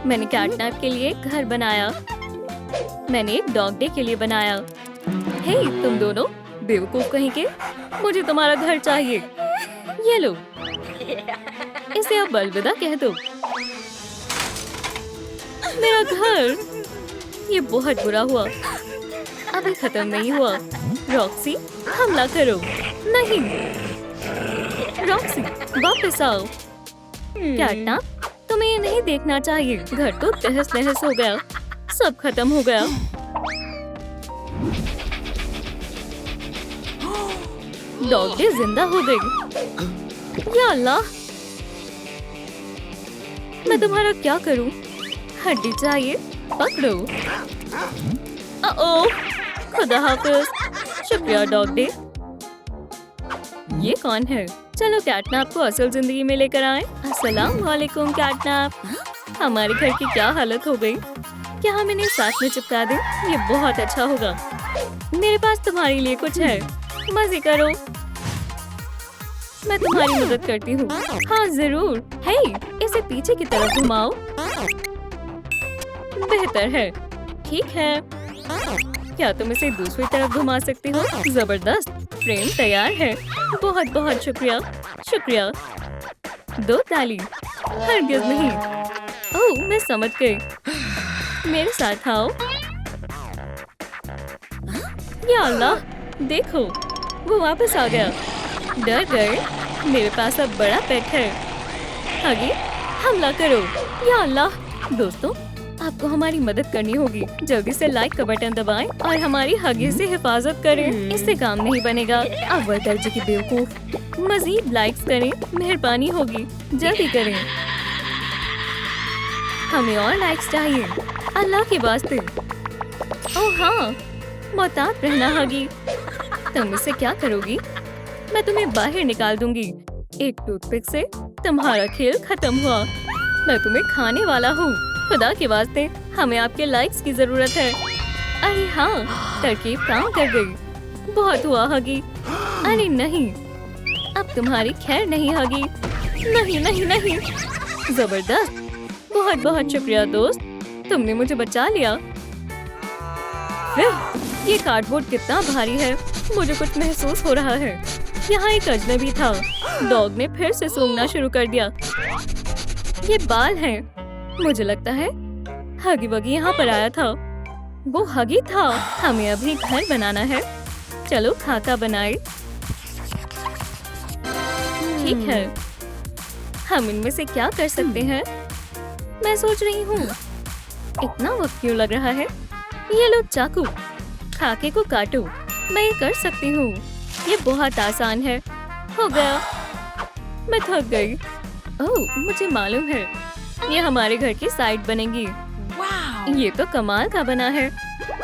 मैंने कैटनैप के लिए एक घर बनाया। मैंने एक डॉग डे के लिए बनाया। हे तुम दोनों बेवकूफ कहीं के, मुझे तुम्हारा घर चाहिए। ये लो, इसे अब अलविदा कह दो। मेरा घर, ये बहुत बुरा हुआ। अभी खत्म नहीं हुआ। रॉक्सी हमला करो। नहीं रॉक्सी वापस आओ। कैटनैप तुम्हें ये नहीं देखना चाहिए। घर तो तहस नहस हो गया, सब खत्म हो गया। डॉग डे जिंदा हो गई। या अल्लाह, मैं तुम्हारा क्या करूं? हड्डी चाहिए, पकड़ो। ओ खुदा हाफिज। शुक्रिया डॉग डे। ये कौन है? चलो कैटनैप को असल जिंदगी में लेकर आएं। अस्सलाम वालेकुम कैटनैप। हमारे घर की क्या हालत हो गई। क्या हम इन्हें साथ में चिपका दें? ये बहुत अच्छा होगा। मेरे पास तुम्हारे लिए कुछ है, मजे करो। मैं तुम्हारी मदद करती हूँ। हाँ जरूर। हे, इसे पीछे की तरफ घुमाओ। बेहतर है। ठीक है, क्या तुम इसे दूसरी तरफ घुमा सकती हो? जबरदस्त, फ्रेम तैयार है। बहुत बहुत शुक्रिया। शुक्रिया। दो ताली। हरगिज़ नहीं। ओह मैं समझ गई। मेरे साथ आओ। या अल्लाह, देखो वो वापस आ गया। डर गए? मेरे पास अब बड़ा पेट है। हगी हमला करो। या अल्लाह। दोस्तों आपको हमारी मदद करनी होगी। जल्दी से लाइक का बटन दबाएं और हमारी हगी से हिफाजत करें। इससे काम नहीं बनेगा। अव्वल दर्जे की बेवकूफ। मजीद लाइक्स करें, मेहरबानी होगी। जल्दी करें, हमें और लाइक्स चाहिए, अल्लाह के वास्ते। ओह हाँ, मोहतात रहना हगी। तुम इससे क्या करोगी? मैं तुम्हें बाहर निकाल दूंगी एक टूथपिक से। तुम्हारा खेल खत्म हुआ। मैं तुम्हें खाने वाला हूँ। खुदा के वास्ते हमें आपके लाइक्स की जरूरत है। अरे हाँ, तरकीब काम कर गई। बहुत हुआ हगी। अरे नहीं, अब तुम्हारी खैर नहीं हगी। नहीं नहीं नहीं। जबरदस्त, बहुत बहुत शुक्रिया दोस्त, तुमने मुझे बचा लिया। ये कार्डबोर्ड कितना भारी है। मुझे कुछ महसूस हो रहा है। यहाँ एक अजनबी था। डॉग ने फिर से सूंघना शुरू कर दिया। ये बाल हैं। मुझे लगता है हगी वगी यहाँ पर आया था। वो हगी था। हमें अभी घर बनाना है। चलो खाका बनाए। ठीक है, हम इनमें से क्या कर सकते हैं? मैं सोच रही हूँ, इतना वक्त क्यों लग रहा है? ये लो चाकू, खाके को काटो। मैं ये कर सकती हूँ। ये बहुत आसान है। हो गया। मैं थक गई। ओह मुझे मालूम है, ये हमारे घर की साइड बनेगी। ये तो कमाल का बना है।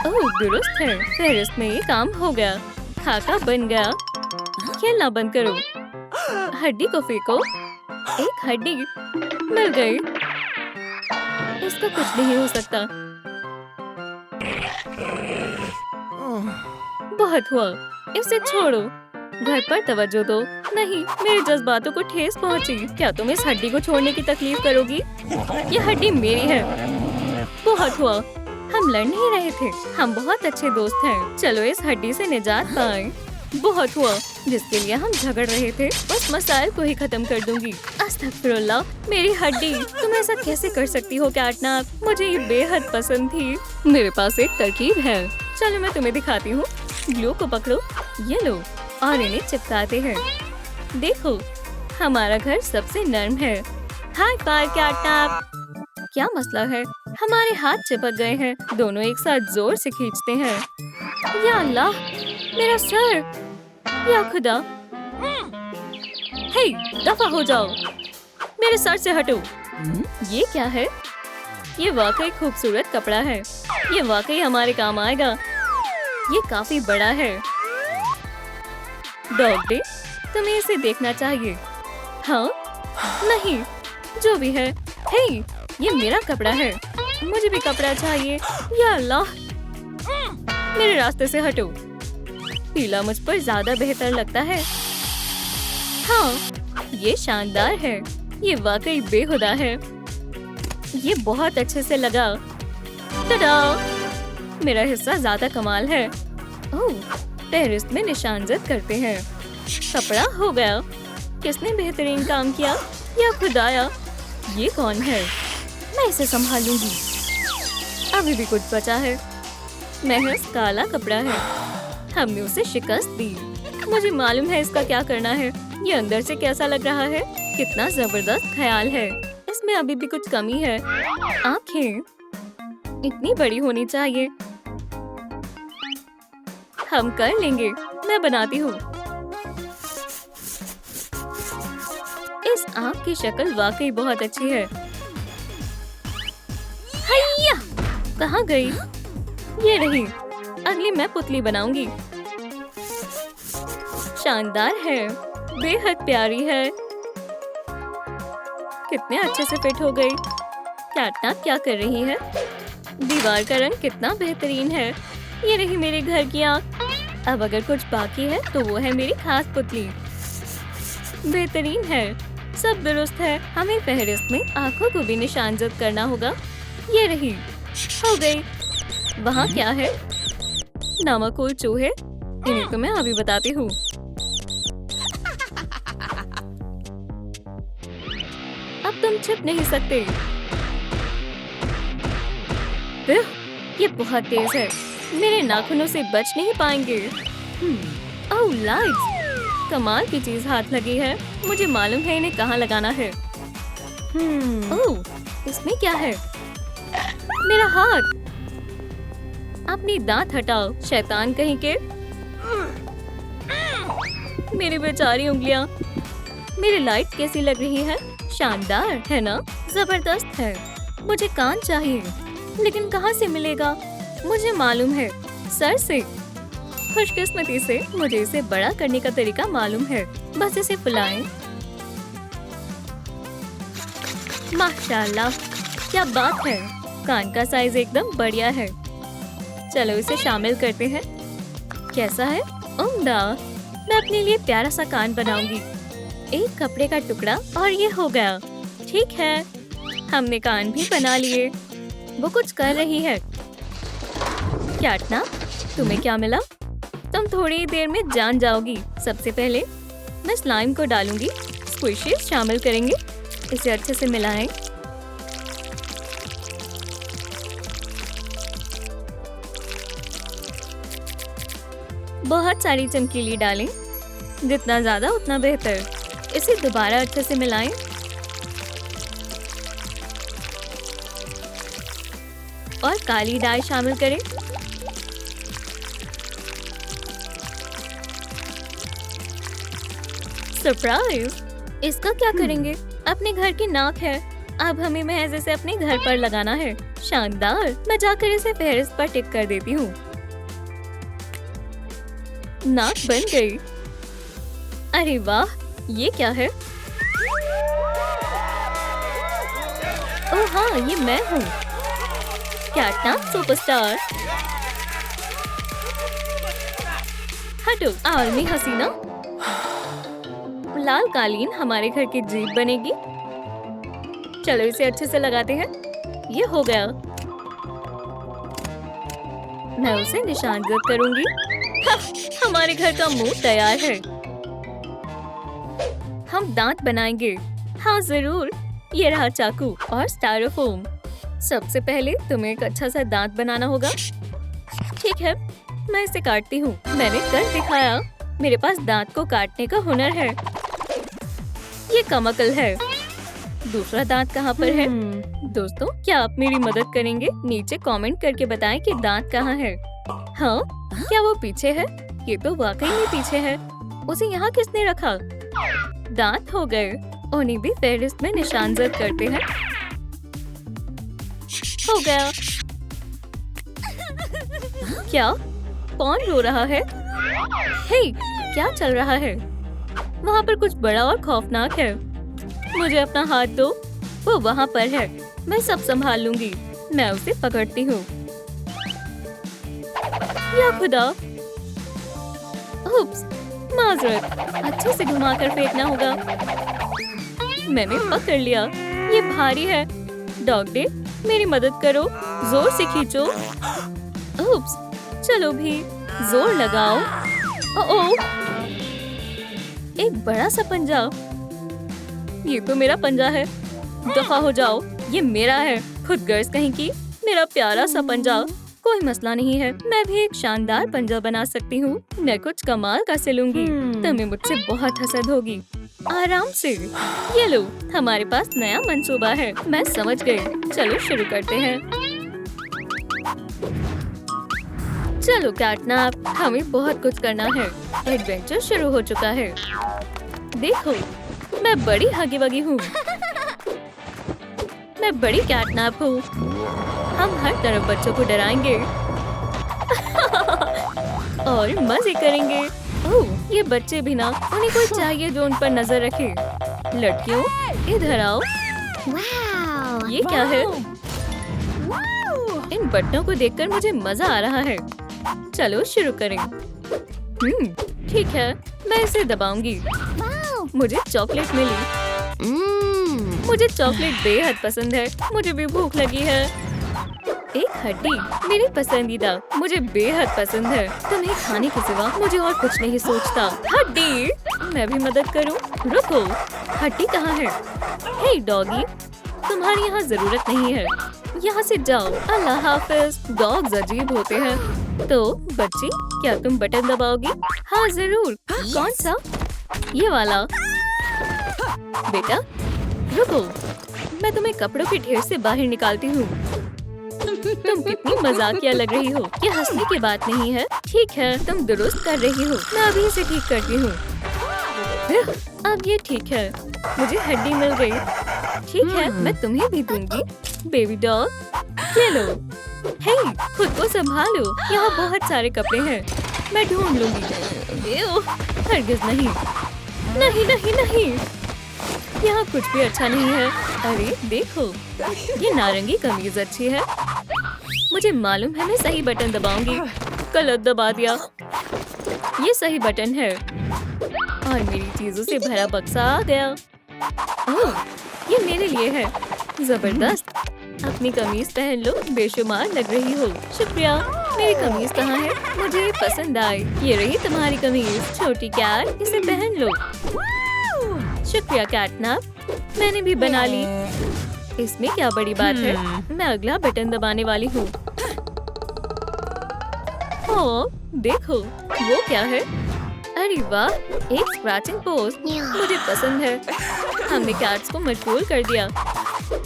ओह दुरुस्त है। फेरिस्त में ये काम हो गया। खाका बन गया। खेलना बंद करो। हड्डी को फेंको। एक हड्डी मिल गई। इसका कुछ नहीं हो सकता। बहुत हुआ, इसे छोड़ो। घर पर तवज्जो दो। नहीं, मेरे जज्बातों को ठेस पहुंची। क्या तुम इस हड्डी को छोड़ने की तकलीफ करोगी? ये हड्डी मेरी है। बहुत हुआ, हम लड़ नहीं रहे थे। हम बहुत अच्छे दोस्त हैं। चलो इस हड्डी से निजात पाएं। बहुत हुआ, जिसके लिए हम झगड़ रहे थे उस मसाइल को ही खत्म कर दूंगी। अस्तगफिरुल्लाह, मेरी हड्डी। तुम ऐसा कैसे कर सकती हो कैटनैप? मुझे ये बेहद पसंद थी। मेरे पास एक तरकीब है। चलो मैं तुम्हें दिखाती हूँ। ग्लू को पकड़ो, ये लो, और इन्हें चिपकाते हैं। देखो, हमारा घर सबसे नर्म है। Hi bye Catnap. क्या मसला है? हमारे हाथ चिपक गए हैं। दोनों एक साथ जोर से खींचते हैं। या अल्लाह, मेरा सर। या खुदा। हे, दफा हो जाओ। मेरे सर से हटो। ये क्या है? ये वाकई खूबसूरत कपड़ा है। ये वाकई हमारे काम आएगा। ये काफी बड़ा है। डॉग डे, तुम्हें इसे देखना चाहिए। हाँ? नहीं, जो भी है। हे, ये मेरा कपड़ा है। मुझे भी कपड़ा चाहिए। या अल्लाह, मेरे रास्ते से हटो। पीला मुझ पर ज्यादा बेहतर लगता है। हाँ, ये शानदार है। ये वाकई बेहुदा है। ये बहुत अच्छे से लगा। टडा! मेरा हिस्सा ज्यादा कमाल है। ओह, फेहरिस्त में निशानजद करते हैं। कपड़ा हो गया। किसने बेहतरीन काम किया? या खुदाया, ये कौन है? मैं इसे संभालूंगी। अभी भी कुछ बचा है। महज काला कपड़ा है। हमने उसे शिकस्त दी। मुझे मालूम है इसका क्या करना है। ये अंदर से कैसा लग रहा है? कितना जबरदस्त ख्याल है। इसमें अभी भी कुछ कमी है। आंखें इतनी बड़ी होनी चाहिए। हम कर लेंगे। मैं बनाती हूँ। इस आँख की शक्ल वाकई बहुत अच्छी है। हैया! कहाँ गई? ये रही। अगली मैं पुतली बनाऊंगी। शानदार है। बेहद प्यारी है। कितने अच्छे से फिट हो गई। कैटनैप क्या कर रही है? दीवार का रंग कितना बेहतरीन है। ये रही मेरे घर की आँख। अब अगर कुछ बाकी है तो वो है मेरी खास पुतली। बेहतरीन है। सब दुरुस्त है। हमें फेहरिस्त में आँखों को भी निशानजद करना होगा। ये रही। हो गई। वहाँ क्या है? नमकूल चूहे। इन्हें तो मैं अभी बताती हूँ। अब तुम छिप नहीं सकते। ये बहुत तेज है। मेरे नाखूनों से बच नहीं पाएंगे। ओह, लाइट्स! कमाल की चीज हाथ लगी है। मुझे मालूम है इन्हें कहाँ लगाना है। ओह, इसमें क्या है? मेरा हाथ! अपनी दांत हटाओ, शैतान कहीं के। मेरी बेचारी उंगलियां। मेरी लाइट कैसी लग रही है? शानदार है ना? जबरदस्त है। मुझे कान चाहिए, लेकिन कहाँ से मिलेगा? मुझे मालूम है, सर से। खुशकिस्मती से मुझे इसे बड़ा करने का तरीका मालूम है। बस इसे फुलाएं। माशाल्लाह, क्या बात है। कान का साइज एकदम बढ़िया है। चलो इसे शामिल करते हैं। कैसा है? उम्दा। मैं अपने लिए प्यारा सा कान बनाऊंगी। एक कपड़े का टुकड़ा और ये हो गया। ठीक है, हमने कान भी बना लिए। वो कुछ कर रही है। कैटनैप, तुम्हें क्या मिला? तुम थोड़ी ही देर में जान जाओगी। सबसे पहले मैं स्लाइम को डालूंगी। स्क्विशेस शामिल करेंगे। इसे अच्छे से मिलाएं। बहुत सारी चमकीली डालें। जितना ज्यादा उतना बेहतर। इसे दोबारा अच्छे से मिलाएं। और काली डाई शामिल करें। सरप्राइज! इसका क्या करेंगे? अपने घर की नाक है। अब हमें महज इसे अपने घर पर लगाना है। शानदार! मैं जाकर इसे फेहरिस्त पर टिक कर देती हूँ। नाक बन गई। अरे वाह, ये क्या है? ओह हाँ, ये मैं हूँ। CatNap superstar. हटो आलमी हसीना। लाल कालीन हमारे घर की जीप बनेगी। चलो इसे अच्छे से लगाते हैं। ये हो गया। मैं उसे निशानजद करूंगी। हमारे घर का मुंह तैयार है। हम दांत बनाएंगे। हाँ जरूर। ये रहा चाकू और स्टायरोफोम। सबसे पहले तुम्हें एक अच्छा सा दांत बनाना होगा। ठीक है, मैं इसे काटती हूँ। मैंने कर दिखाया। मेरे पास दांत को काटने का हुनर है। ये कमाल है। दूसरा दांत कहाँ पर है? दोस्तों, क्या आप मेरी मदद करेंगे? नीचे कमेंट करके बताएं कि दांत कहाँ है। हाँ, क्या वो पीछे है? ये तो वाकई में पीछे है। उसे यहाँ किसने रखा? दांत हो गए। उन्हें भी फेहरिस्त में निशानजद करते हैं। हो गया। क्या? कौन रो रहा है? हे, क्या चल रहा है? वहाँ पर कुछ बड़ा और खौफनाक है। मुझे अपना हाथ दो। वो वहाँ पर है। मैं सब संभाल लूंगी। मैं उसे पकड़ती हूँ। या खुदा! उप्स, माजरत। अच्छे से घुमाकर फेंकना होगा। मैंने पकड़ लिया। ये भारी है। डॉग डे, मेरी मदद करो, जोर से खींचो। उप्स, चलो भी, जोर लगाओ। ओह, एक बड़ा सा पंजा। ये तो मेरा पंजा है, दफा हो जाओ, ये मेरा है। खुद गर्ज कहीं की, मेरा प्यारा सा पंजा। कोई मसला नहीं है, मैं भी एक शानदार पंजा बना सकती हूँ। मैं कुछ कमाल का सिलूंगी, तुम्हें मुझसे बहुत हसद होगी। आराम से। ये लो, हमारे पास नया मंसूबा है। मैं समझ गई, चलो शुरू करते हैं। चलो कैटनैप, हमें बहुत कुछ करना है। एडवेंचर शुरू हो चुका है। देखो, मैं बड़ी हगी वगी हूँ। मैं बड़ी कैटनैप हूँ। हम हर तरफ बच्चों को डराएंगे और मजे करेंगे। ओह, ये बच्चे भी ना, उन्हें कोई चाहिए जो उन पर नजर रखे। लड़कियों, इधर आओ। ये क्या है? इन बट्टों को देखकर मुझे मजा आ रहा है। चलो शुरू करें। ठीक है, मैं इसे दबाऊंगी। मुझे चॉकलेट मिली। मुझे चॉकलेट बेहद पसंद है। मुझे भी भूख लगी है। एक हड्डी, मेरी पसंदीदा, मुझे बेहद पसंद है। तुम्हें खाने के सिवा मुझे और कुछ नहीं सोचता। हड्डी, मैं भी मदद करूं? रुको, हड्डी कहाँ है? हे डॉगी, तुम्हारी यहाँ जरूरत नहीं है। यहाँ से जाओ। अल्लाह हाफिज। डॉग्स अजीब होते हैं। तो बच्ची, क्या तुम बटन दबाओगी? हाँ जरूर। कौन सा? ये वाला। बेटा रुको, मैं तुम्हें कपड़ों के ढेर से बाहर निकालती हूँ। तुम कितनी मजाकिया लग रही हो। ये हंसने की बात नहीं है। ठीक है, तुम दुरुस्त कर रही हो। मैं अभी इसे ठीक करती हूँ। अब ये ठीक है, मुझे हड्डी मिल गई। ठीक है, मैं तुम्हें भी दूंगी। बेबी डॉग, ये लो। हे, खुद को संभालो, यहाँ बहुत सारे कपड़े हैं। मैं ढूंढ लूंगी। हरगिज नहीं, नहीं नहीं नहीं, यहाँ कुछ भी अच्छा नहीं है। अरे देखो, ये नारंगी कमीज अच्छी है। मुझे मालूम है, मैं सही बटन दबाऊंगी। गलत दबा दिया। ये सही बटन है और मेरी चीजों से भरा बक्सा आ गया। ओह, ये मेरे लिए है। जबरदस्त। अपनी कमीज पहन लो, बेशुमार लग रही हो। शुक्रिया। मेरी कमीज कहाँ है? मुझे ये पसंद आई। ये रही तुम्हारी कमीज। छोटी कैट, इसे पहन लो। शुक्रिया कैटनैप, मैंने भी बना ली। इसमें क्या बड़ी बात है। मैं अगला बटन दबाने वाली हूँ। ओह, देखो, वो क्या है? अरे वाह, एक स्क्रैचिंग पोस्ट। मुझे पसंद है। हमने कैट्स को मशगूल कर दिया।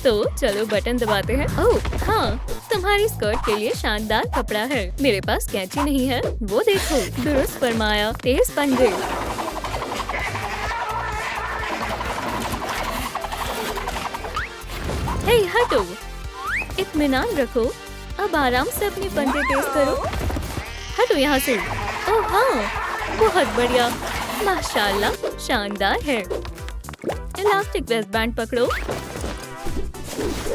तो चलो बटन दबाते हैं। ओह हाँ, तुम्हारी स्कर्ट के लिए शानदार कपड़ा है। मेरे पास कैंची नहीं है। वो देखो, दुरुस्त फरमाया। तेज पंजे। हे हटो, इत्मीनान रखो। अब आराम से अपने पंजे तेज करो। हटो यहाँ से। ओह हाँ, बहुत बढ़िया, माशाल्लाह, शानदार है। इलास्टिक वेस्ट बैंड पकड़ो।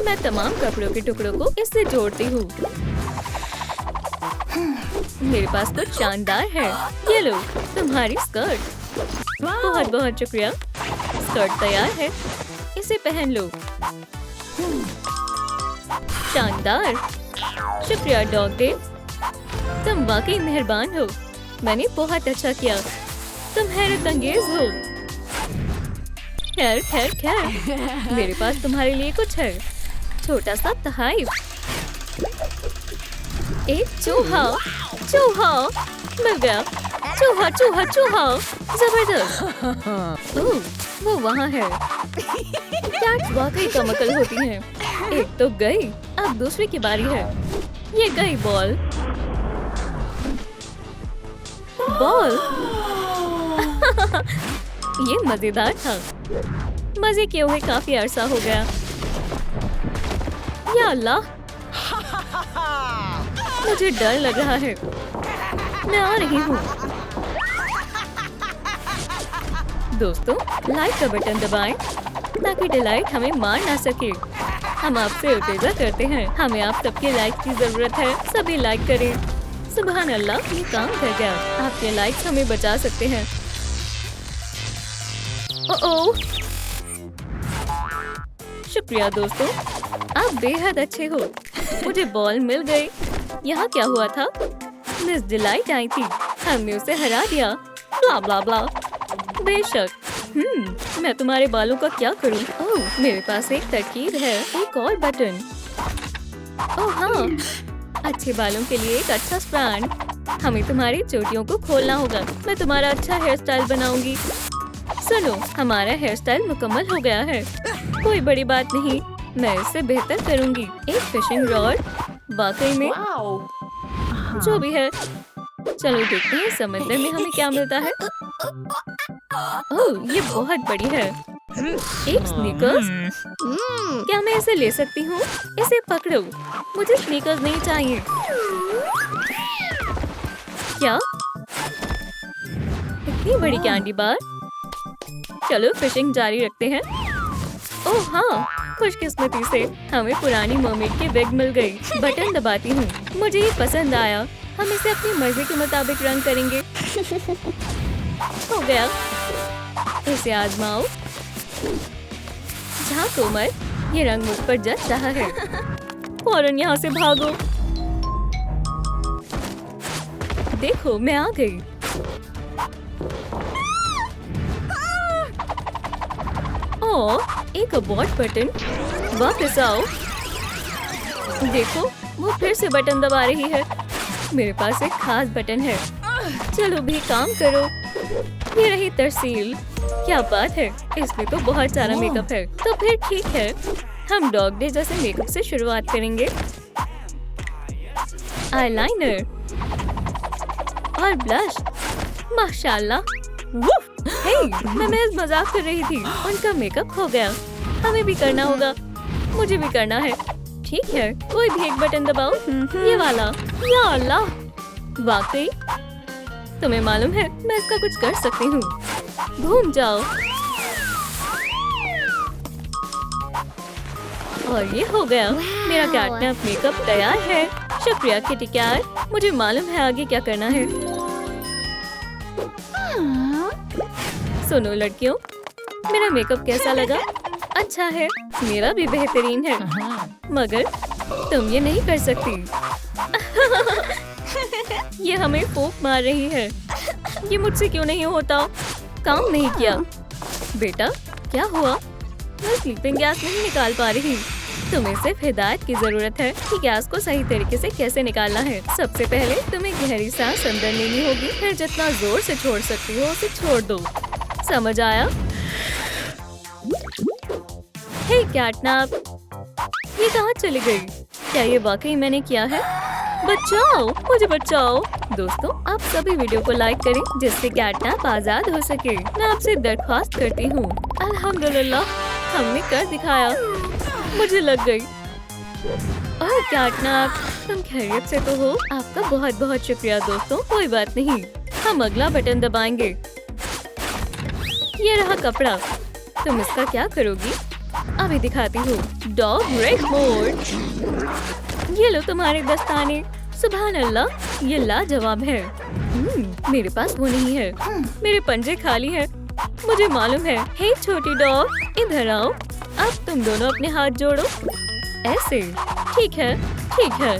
मैं तमाम कपड़ों के टुकड़ों को इससे जोड़ती हूँ। मेरे पास तो शानदार है। ये लो, तुम्हारी स्कर्ट। बहुत बहुत शुक्रिया। स्कर्ट तैयार है, इसे पहन लो। शानदार। शुक्रिया डॉग डे, तुम वाकई मेहरबान हो। मैंने बहुत अच्छा किया। तुम हैरत अंगेज हो। खैर खैर खैर, मेरे पास तुम्हारे लिए कुछ है। छोटा सा तोहफा। एक चूहा। चूहा मिल गया। चूहा चूहा चूहा, जबरदस्त। ओह, वो वहाँ है। कैट्स वाकई कमकल होती हैं। एक तो गई, अब दूसरे की बारी है। ये गई बॉल। बॉल। ये मजेदार था। मजे किए हुए काफी अरसा हो गया। या अल्लाह, मुझे डर लग रहा है। मैं आ रही हूँ। दोस्तों, लाइक का बटन दबाएं ताकि डिलाइट हमें मार ना सके। हम आपसे इल्तिजा करते हैं, हमें आप सबके लाइक की जरूरत है। सभी लाइक करें। सुभान अल्लाह, ये काम कर गया। आपके लाइक्स हमें बचा सकते हैं। ओह, शुक्रिया दोस्तों, आप बेहद अच्छे हो। मुझे बॉल मिल गई। यहाँ क्या हुआ था? मिस डिलाइट आई थी, हमने उसे हरा दिया। ब्ला ब्ला ब्ला। बेशक। मैं तुम्हारे बालों का क्या करूं? ओह, मेरे पास एक तरकीब है, एक और बटन। ओह हाँ, अच्छे बालों के लिए एक अच्छा स्ट्रैंड। हमें तुम्हारी चोटियों को खोलना होगा। मैं तुम्हारा अच्छा हेयर स्टाइल बनाऊंगी। सुनो, हमारा हेयर स्टाइल मुकम्मल हो गया है। कोई बड़ी बात नहीं, मैं इससे बेहतर करूंगी। एक फिशिंग रॉड, वाकई में जो भी है। चलो देखते हैं समंदर में हमें क्या मिलता है। ओह, ये बहुत बड़ी है। एक स्नीकर्स। क्या मैं इसे ले सकती हूँ? इसे पकड़ो। मुझे स्नीकर्स नहीं चाहिए। क्या? इतनी बड़ी कैंडी बार। चलो फिशिंग जारी रखते हैं। ओह हाँ, खुशकिस्मती से हमें पुरानी मरमेड की विग मिल गई। बटन दबाती हूँ। मुझे ये पसंद आया। हम इसे अपनी मर्जी के मुताबिक रंग करेंगे। हो गया। इसे आजमाओ। झांको मत, ये रंग मुझ पर जच रहा है। फौरन यहाँ से भागो। देखो, मैं आ गई। ओह, एक अबॉर्ट बटन। वापस आओ। देखो, वो फिर से बटन दबा रही है। मेरे पास एक खास बटन है। चलो भी काम करो। ये रही तरसील। क्या बात है, इसमें तो बहुत सारा मेकअप है। तो फिर ठीक है, हम डॉग डे जैसे मेकअप से शुरुआत करेंगे। आईलाइनर और ब्लश। माशाल्लाह। हे, मैं महज मजाक कर रही थी। उनका मेकअप हो गया। हमें भी करना होगा। मुझे भी करना है। ठीक है, कोई भी एक बटन दबाओ। ये वाला। या अल्लाह, वाकई तुम्हें मालूम है मैं इसका कुछ कर सकती हूँ। घूम जाओ। और ये हो गया। मेरा कैटनैप मेकअप तैयार है। शुक्रिया किटी कैट। मुझे मालूम है आगे क्या करना है। सुनो लड़कियों, मेरा मेकअप कैसा लगा? अच्छा है, मेरा भी बेहतरीन है। मगर तुम ये नहीं कर सकती। ये हमें फूंक मार रही है। ये मुझसे क्यों नहीं होता? काम नहीं किया। बेटा, क्या हुआ? मैं स्लीपिंग गैस नहीं निकाल पा रही। तुम्हें सिर्फ हिदायत की जरूरत है कि गैस को सही तरीके से कैसे निकालना है। सबसे पहले तुम्हें गहरी सांस अंदर लेनी होगी, फिर जितना जोर से छोड़ सकती हो उसे छोड़ दो। समझ आया? हे कैटनैप, ये कहाँ चली गई? क्या ये वाकई मैंने किया है? बचाओ, मुझे बचाओ। दोस्तों, आप सभी वीडियो को लाइक करें जिससे कैटनैप आजाद हो सके। मैं आपसे दरख्वास्त करती हूँ। अल्हम्दुलिल्लाह, हमने कर दिखाया। मुझे लग गई। ओह कैटनैप, तुम खैरियत से तो हो? आपका बहुत बहुत शुक्रिया दोस्तों। कोई बात नहीं, हम अगला बटन दबाएंगे। ये रहा कपड़ा। तुम इसका क्या करोगी? अभी दिखाती हूँ। Dog break mode. ये लो तुम्हारे दस्ताने। सुभान अल्लाह, ये लाजवाब है। मेरे पास वो नहीं है। मेरे पंजे खाली हैं। मुझे मालूम है। हे छोटी डॉग, इधर आओ। अब तुम दोनों अपने हाथ जोड़ो। ऐसे। ठीक है, ठीक है।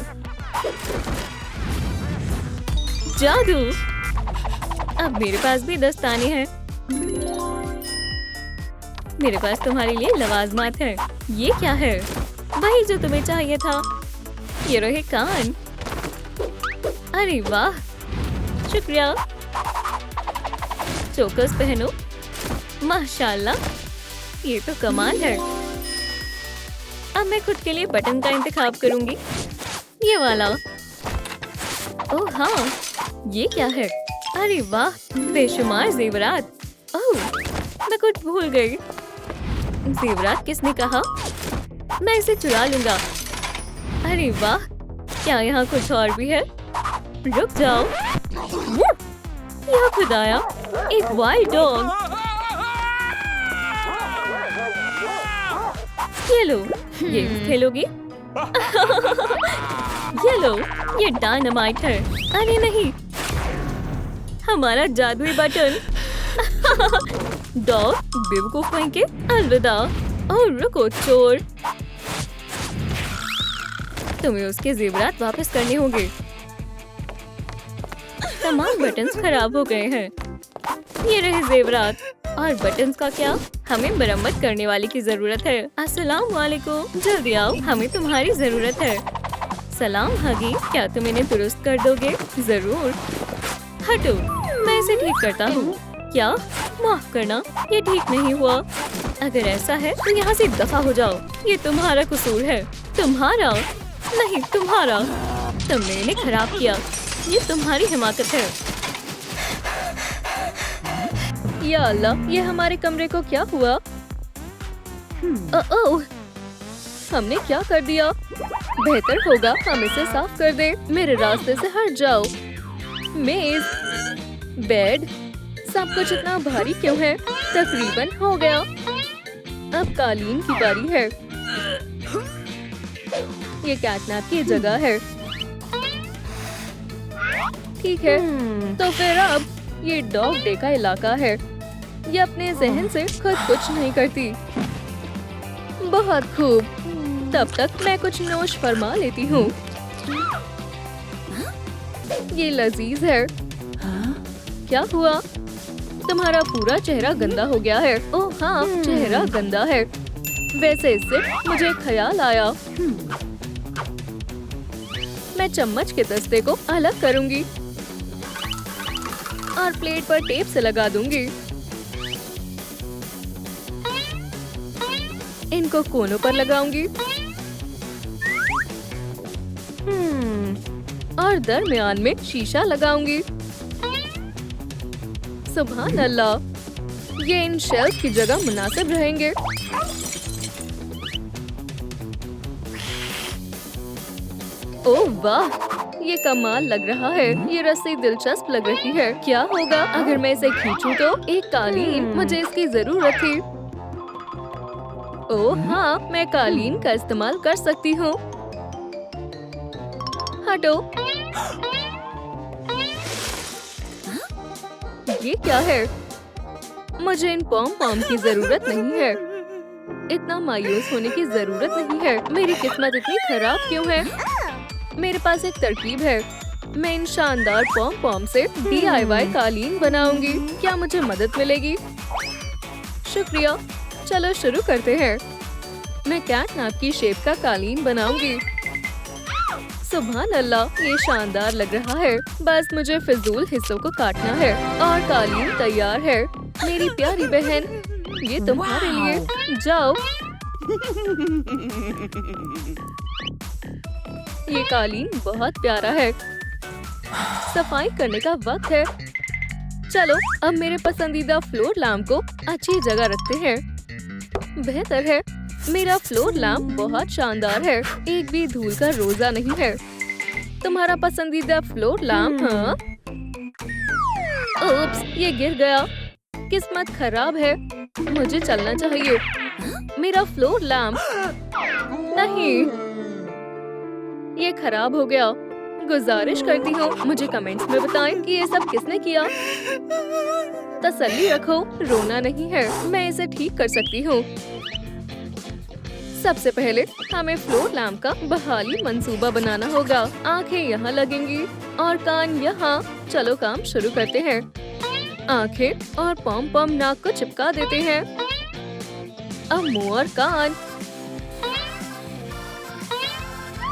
जादू। अब मेरे पास भी दस्ताने हैं। मेरे पास तुम्हारे लिए लवाजमात है। ये क्या है? वही जो तुम्हें चाहिए था। ये रहे कान। अरे वाह, शुक्रिया। चोकस पहनो। माशाल्लाह, ये तो कमाल है। अब मैं खुद के लिए बटन का इंतखाब करूंगी। ये वाला। ओह हाँ, ये क्या है? अरे वाह, बेशुमार जेवरात। ओह, मैं कुछ भूल गई। जेवरात किसने कहा? मैं इसे चुरा लूंगा। अरे वाह, क्या यहाँ कुछ और भी है? रुक जाओ। यह खुद आया, एक वाइल्ड डॉग। ये लो, ये खेलोगी? ये लो, ये डायनामाइट है। अरे नहीं, हमारा जादुई बटन। डॉग बेवकूफ कहीं के। अलविदा। ओह रुको चोर। तुम्हें उसके जेवरात वापस करने होंगे। तमाम बटन्स खराब हो गए हैं। ये रहे जेवरात। और बटन्स का क्या? हमें मरम्मत करने वाले की जरूरत है। अस्सलाम वालेकुम, जल्दी आओ, हमें तुम्हारी जरूरत है। सलाम हगी, क्या तुम इन्हें दुरुस्त कर दोगे? जरूर। हटो, मैं इसे ठीक करता हूँ। क्या? माफ करना, ये ठीक नहीं हुआ। अगर ऐसा है तो यहाँ से दफा हो जाओ। ये तुम्हारा कसूर है। तुम्हारा नहीं, तुम्हारा। तुमने इन्हें खराब किया। ये तुम्हारी हिमाकत है। या अल्लाह, ये हमारे कमरे को क्या हुआ? ओह, हमने क्या कर दिया? बेहतर होगा हम इसे साफ कर दें। मेरे रास्ते से हट जाओ। मेज, बेड, सब कुछ इतना भारी क्यों है? तकरीबन हो गया। अब कालीन की बारी है। ये कैटनैप की जगह है। ठीक है, तो फिर अब ये डॉग डे का इलाका है। ये अपने जहन से खुद कुछ नहीं करती। बहुत खूब। तब तक मैं कुछ नोश फरमा लेती हूँ। ये लजीज है। क्या हुआ? तुम्हारा पूरा चेहरा गंदा हो गया है। ओह हाँ, चेहरा गंदा है। वैसे इससे मुझे ख्याल आया, मैं चम्मच के दस्ते को अलग करूंगी और प्लेट पर टेप से लगा दूंगी। इनको कोनों पर लगाऊंगी और दरमियान में शीशा लगाऊंगी। सुभान अल्लाह, ये इन शेल्फ की जगह मुनासिब रहेंगे। ओह वाह, ये कमाल लग रहा है। ये रस्सी दिलचस्प लग रही है। क्या होगा अगर मैं इसे खींचूं तो? एक कालीन, मुझे इसकी जरूरत थी। ओह हाँ, मैं कालीन का इस्तेमाल कर सकती हूँ। हटो। ये क्या है? मुझे इन पॉम पॉम की जरूरत नहीं है। इतना मायूस होने की जरूरत नहीं है। मेरी किस्मत इतनी खराब क्यों है? मेरे पास एक तरकीब है। मैं इन शानदार पॉम पॉम से DIY कालीन बनाऊंगी। क्या मुझे मदद मिलेगी? शुक्रिया। चलो शुरू करते हैं। मैं कैटनैप की शेप का कालीन बनाऊंगी। सुभान अल्लाह, ये शानदार लग रहा है। बस मुझे फिजूल हिस्सों को काटना है और कालीन तैयार है। मेरी प्यारी बहन, ये तुम्हारे लिए। जाओ। ये कालीन बहुत प्यारा है। सफाई करने का वक्त है। चलो अब मेरे पसंदीदा फ्लोर लैम्प को अच्छी जगह रखते हैं। बेहतर है। मेरा फ्लोर लैम्प बहुत शानदार है। एक भी धूल का रोजा नहीं है। तुम्हारा पसंदीदा फ्लोर लैम्प? हाँ। ओप्स, ये गिर गया। किस्मत खराब है। मुझे चलना चाहिए। मेरा फ्लोर लैम्प। नहीं, ये खराब हो गया। गुजारिश करती हूँ, मुझे कमेंट्स में बताएं कि ये सब किसने किया। तसल्ली रखो, रोना नहीं है। मैं इसे ठीक कर सकती हूँ। सबसे पहले हमें फ्लोर लैम्प का बहाली मंसूबा बनाना होगा। आंखें यहाँ लगेंगी और कान यहाँ। चलो काम शुरू करते हैं। आंखें और पॉम पॉम नाक को चिपका देते हैं। अब मुंह और कान।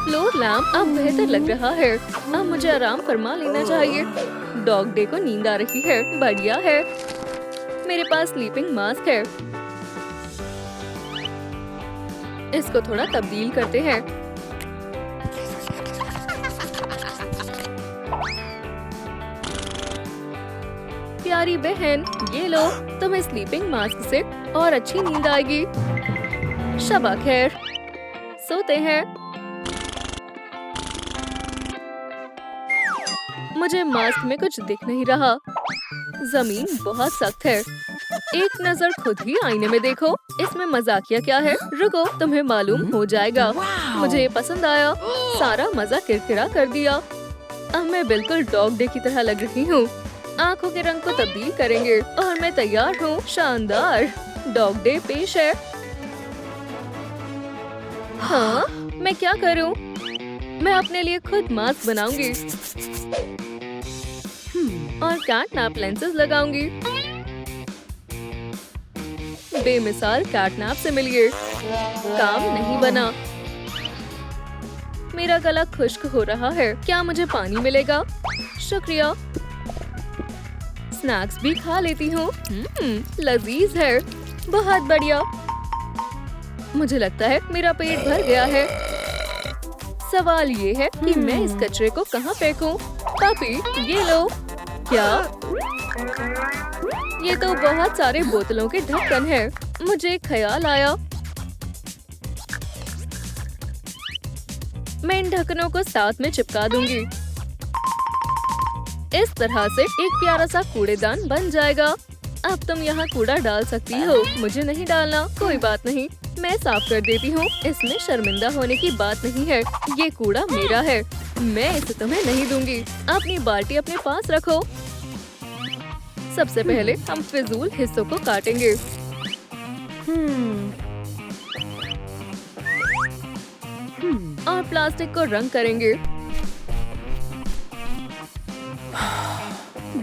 फ्लोर लैम्प अब बेहतर लग रहा है। अब मुझे आराम फरमा लेना चाहिए। डॉग डे को नींद आ रही है। बढ़िया है। मेरे पास स्लीपिंग मास्क है। इसको थोड़ा तब्दील करते हैं। प्यारी बहन, ये लो, तुम्हें स्लीपिंग मास्क से और अच्छी नींद आएगी। शबा खैर। सोते हैं। मुझे मास्क में कुछ दिख नहीं रहा। जमीन बहुत सख्त है। एक नजर खुद ही आईने में देखो। इसमें मजाकिया क्या है? रुको, तुम्हें मालूम हो जाएगा। मुझे ये पसंद आया। सारा मजा किरकिरा कर दिया। अब मैं बिल्कुल डॉग डे की तरह लग रही हूँ। आँखों के रंग को तब्दील करेंगे और मैं तैयार हूँ। शानदार। डॉग डे पेश है। हाँ, मैं क्या करूँ? मैं अपने लिए खुद मास्क बनाऊंगी और कैटनैप लेंसेज लगाऊंगी। बेमिसाल कैटनैप से मिलिए। काम नहीं बना। मेरा गला खुश्क हो रहा है। क्या मुझे पानी मिलेगा? शुक्रिया। स्नैक्स भी खा लेती हूँ। लजीज है। बहुत बढ़िया। मुझे लगता है मेरा पेट भर गया है। सवाल ये है कि मैं इस कचरे को कहाँ फेंकूं? पापी, ये लो। क्या? ये तो बहुत सारे बोतलों के ढक्कन है। मुझे एक ख्याल आया। मैं इन ढक्कनों को साथ में चिपका दूंगी। इस तरह से एक प्यारा सा कूड़ेदान बन जाएगा। अब तुम यहाँ कूड़ा डाल सकती हो। मुझे नहीं डालना। कोई बात नहीं, मैं साफ कर देती हूँ। इसमें शर्मिंदा होने की बात नहीं है। ये कूड़ा मेरा है। मैं इसे तुम्हें नहीं दूंगी। अपनी बाल्टी अपने पास रखो। सबसे पहले हम फिजूल हिस्सों को काटेंगे। और प्लास्टिक को रंग करेंगे।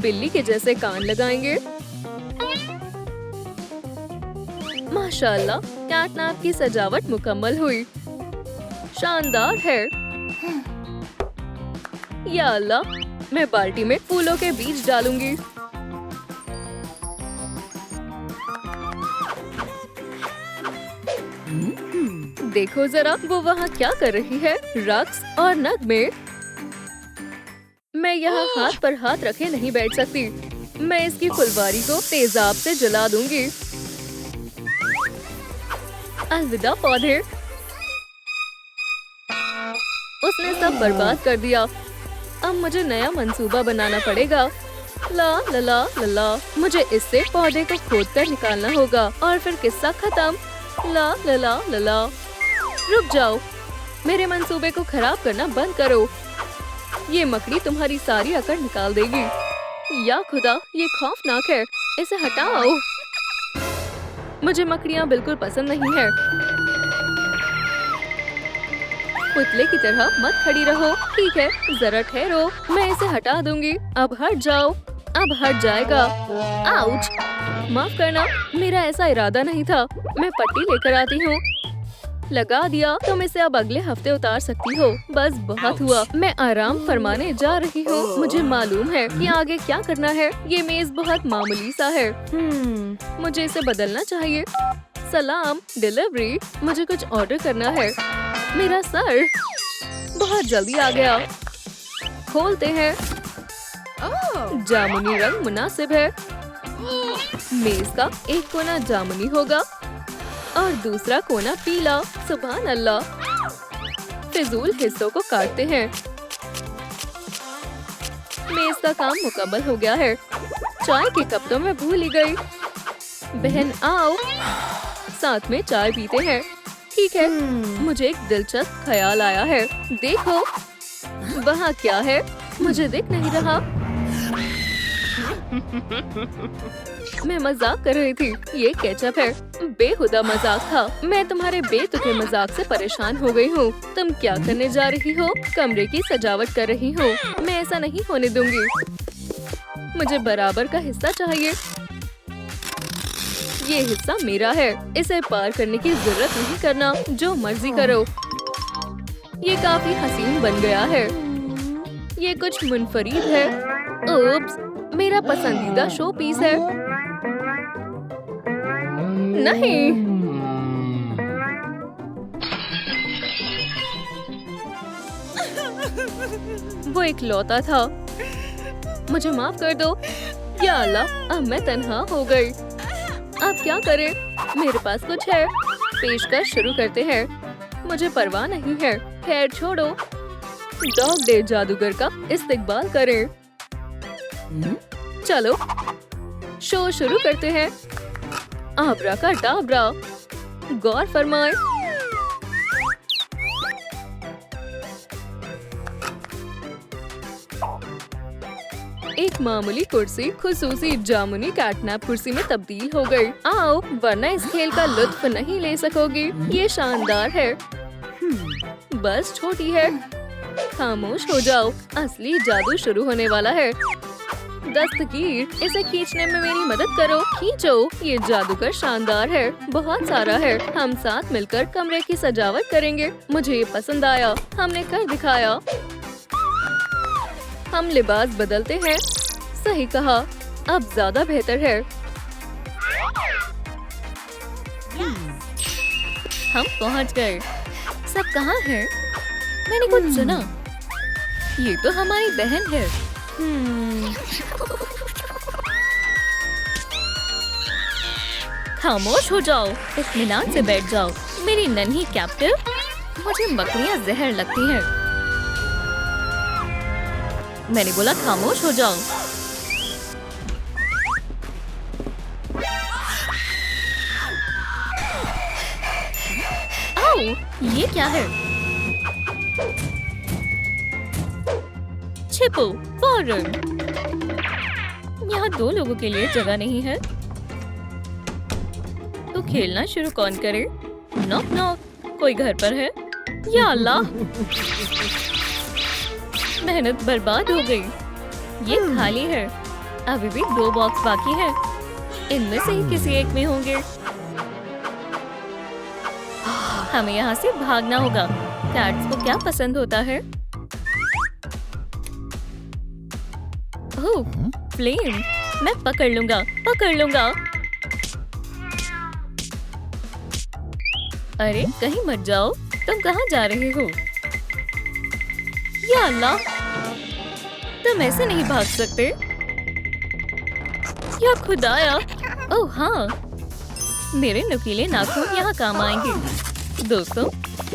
बिल्ली के जैसे कान लगाएंगे। माशाल्लाह, कैटनैप की सजावट मुकम्मल हुई। शानदार है। या अल्लाह, मैं बाल्टी में फूलों के बीज डालूंगी। देखो जरा, वो वहाँ क्या कर रही है? रक्स और नगमे। मैं यहाँ हाथ पर हाथ रखे नहीं बैठ सकती। मैं इसकी फुलवारी को तेजाब से जला दूंगी। अलविदा पौधे। उसने सब बर्बाद कर दिया। अब मुझे नया मंसूबा बनाना पड़ेगा। ला ला ला ला ला। मुझे इससे पौधे को खोदकर निकालना होगा और फिर किस्सा खत्म। ला ला ला ला ला। रुक जाओ। मेरे मंसूबे को खराब करना बंद करो। ये मकड़ी तुम्हारी सारी अकड़ निकाल देगी। या खुदा, ये खौफनाक है। इसे हटाओ। मुझे मकड़ियाँ बिल्कुल पसंद नहीं है। पुतले की तरह मत खड़ी रहो। ठीक है, जरा ठहरो। मैं इसे हटा दूंगी। अब हट जाओ। अब हट जाएगा। आउच! माफ करना, मेरा ऐसा इरादा नहीं था। मैं पट्टी लेकर आती हूँ। लगा दिया। तुम इसे अब अगले हफ्ते उतार सकती हो। बस बहुत हुआ। मैं आराम फरमाने जा रही हूँ। मुझे मालूम है कि आगे क्या करना है। ये मेज बहुत मामूली सा है। मुझे इसे बदलना चाहिए। सलाम, डिलीवरी। मुझे कुछ ऑर्डर करना है। मेरा सर बहुत जल्दी आ गया। खोलते हैं। जामुनी रंग मुनासिब है। मेज का एक कोना जामुनी होगा और दूसरा कोना पीला। सुभान अल्लाह। फिजूल हिस्सों को काटते हैं। मेज का काम मुकम्मल हो गया है। चाय के कप तो मैं भूल ही गई। बहन आओ, साथ में चाय पीते हैं। ठीक है, मुझे एक दिलचस्प ख्याल आया है। देखो, वहाँ क्या है? मुझे दिख नहीं रहा। मैं मजाक कर रही थी। ये केचप है। बेहुदा मजाक था। मैं तुम्हारे बेतुके मजाक से परेशान हो गई हूँ। तुम क्या करने जा रही हो? कमरे की सजावट कर रही हूँ। मैं ऐसा नहीं होने दूंगी। मुझे बराबर का हिस्सा चाहिए। ये हिस्सा मेरा है। इसे पार करने की जरूरत नहीं करना। जो मर्जी करो। ये काफी हसीन बन गया है। ये कुछ मुनफरीद है। ओप्स, मेरा पसंदीदा शो पीस है। नहीं, वो एक लौता था। मुझे माफ कर दो। या अल्लाह, अब मैं तन्हा हो गई। अब क्या करें? मेरे पास कुछ है। पेशकश शुरू करते हैं। मुझे परवाह नहीं है। खैर छोड़ो। डॉग डे जादूगर का इस्तेकबाल करें। चलो, शो शुरू करते हैं। आबरा का डाबरा। गौर फरमाए। एक मामूली कुर्सी खुसूसी जामुनी कैटनैप कुर्सी में तब्दील हो गई। आओ, वरना इस खेल का लुत्फ नहीं ले सकोगी। ये शानदार है। बस छोटी है। खामोश हो जाओ, असली जादू शुरू होने वाला है। दस्तगीर, इसे खींचने में मेरी मदद करो। खींचो, ये जादूगर शानदार है, बहुत सारा है। हम साथ मिलकर कमरे की सजावट करेंगे। मुझे ये पसंद आया, हमने कर दिखाया। हम लिबास बदलते हैं। सही कहा, अब ज्यादा बेहतर है। हम पहुंच गए। सब कहाँ है? मैंने कुछ सुना। ये तो हमारी बहन है। खामोश हो जाओ, इत्मीनान से बैठ जाओ। मेरी नन्ही कैप्टिव, मुझे मकड़ियाँ जहर लगती हैं। मैंने बोला खामोश हो जाओ। आओ, ये क्या है? छिपो, फौरन। यहाँ 2 लोगों के लिए जगह नहीं है। तो खेलना शुरू कौन करे? नॉक नॉक, कोई घर पर है? या अल्लाह, मेहनत बर्बाद हो गई। ये खाली है। अभी भी 2 बॉक्स बाकी है। इनमें से ही किसी एक में होंगे। हमें यहाँ से भागना होगा। कैट्स को क्या पसंद होता है? ओह, फ्लेम। मैं पकड़ लूंगा, पकड़ लूंगा। अरे कहीं मत जाओ। तुम कहाँ जा रहे हो? या अल्लाह, तुम ऐसे नहीं भाग सकते। या खुदाया। ओह हाँ, मेरे नुकीले नाखून यहाँ काम आएंगे। दोस्तों,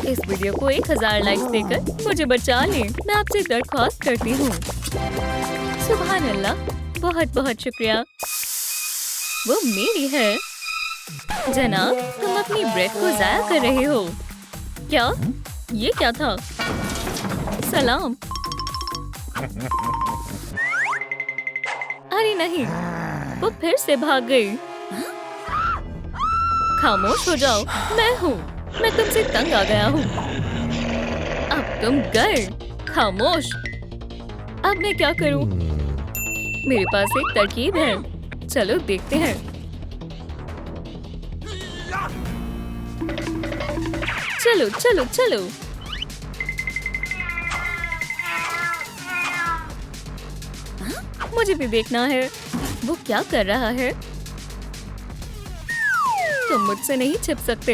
इस वीडियो को 1000 लाइक्स देकर मुझे बचा लें। मैं आपसे दरख्वास्त करती हूँ। सुभान अल्लाह, बहुत बहुत शुक्रिया। वो मेरी है। जनाब, तुम अपनी ब्रेड को जाया कर रहे हो क्या? ये क्या था? सलाम। अरे नहीं, वो फिर से भाग गई। खामोश हो जाओ, मैं हूँ। मैं तुमसे तंग आ गया हूँ। अब तुम गए। खामोश। अब मैं क्या करूँ? मेरे पास एक तरकीब है। चलो देखते हैं। चलो चलो चलो। मुझे भी देखना है वो क्या कर रहा है। तुम मुझसे नहीं छिप सकते।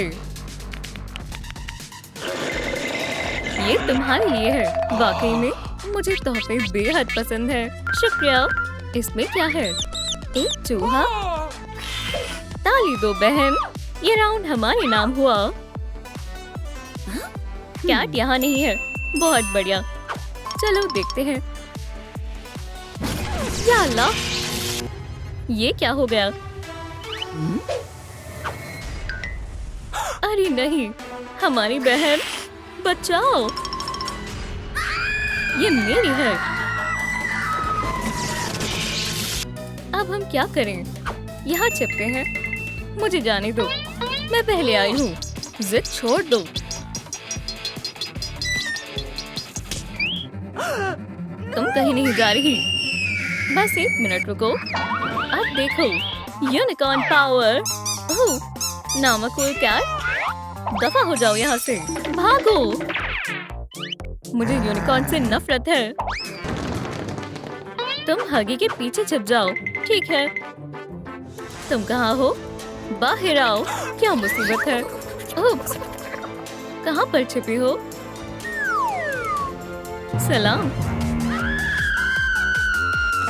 ये तुम्हारे लिए है। वाकई में मुझे तोहफे बेहद पसंद है। शुक्रिया। इसमें क्या है? एक चूहा। ताली दो बहन, ये राउंड हमारे नाम हुआ। कैट यहाँ नहीं है। बहुत बढ़िया। चलो देखते हैं। या अल्लाह, ये क्या हो गया? अरे नहीं, हमारी बहन, बचाओ। ये मेरी है। अब हम क्या करें? यहाँ छिपते हैं। मुझे जाने दो, मैं पहले आई हूँ। जिद छोड़ दो। तुम कहीं नहीं जा रही। बस 1 मिनट रुको। अब देखो, यूनिकॉर्न पावर। ओह, नामकुल कैट, दफा हो जाओ यहाँ से। भागो। मुझे यूनिकॉर्न से नफरत है। तुम हगी के पीछे छिप जाओ। ठीक है। तुम कहाँ हो? बाहर आओ। क्या मुसीबत है? ओप्स, कहाँ पर छिपी हो? सलाम।